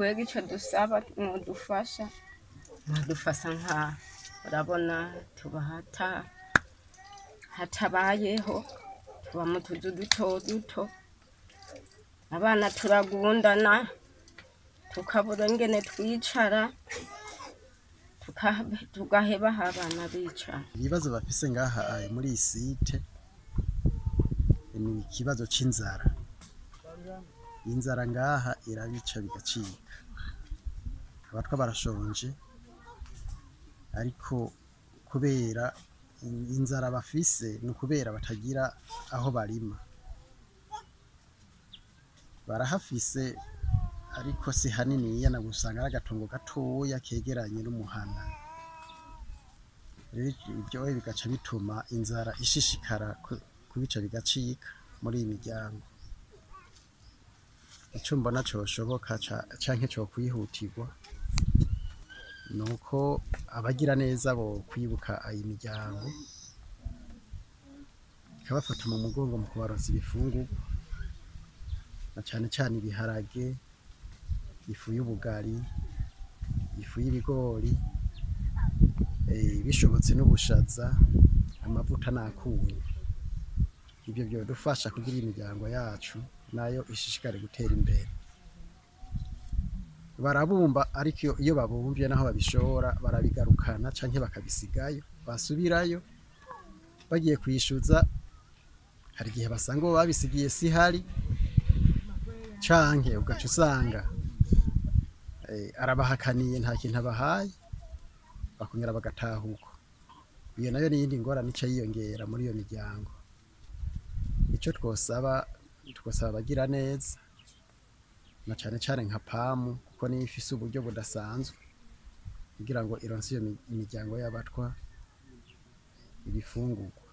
twege ico dusaba mwodufasha nka urabona tuba hatabayeho tuba mu tuzu duto duto abana turagundana tukabura ingene twicara tugaheba aho abana bicara. Ibibazo bafise ngaha muri iyi site ni ikibazo c'inzara. Inzara ngaha irabica bigacika, abatwa barashonje ariko kubera inzara bafise ni ukubera batagira aho barima, barahafise ariko si haniniya, na gusanga ari agatongo gatoya kegeranye n'umuhana. Rero ibyo bigaca bituma inzara ishishikara kubica bigacika muri iyi miryango. Ico mbona coshoboka canke co kwihutirwa nuko abagira neza bo kwibuka iyi miryango ikabafata mu mugongo mu kubaronsa ibifungurwa, na cane cane ibiharage, ifu y'ubugari, ifu y'ibigori, bishobotse n'ubushaza, amavuta n'akunyu. Ibyo byodufasha kugira imiryango yacu nayo ishishikare gutera imbere. Barabumba ariko iyo babumvye naho babishora barabigarukana canke bakabisigayo, basubirayo bagiye kwishuza hari igihe basanga bo babisigiye si hari, canke ugaca usanga arabahakaniye nta kintu abahaye bakongera bagatahuka. Iyo nayo n'iyindi ngorane ica yiyongera muri iyo miryango. Ico twosaba abagira neza na cane cane nka pamu kuko niyo ifise uburyo budasanzwe kugira ngo ironse iyo imiryango y'abatwa ibifungurwa.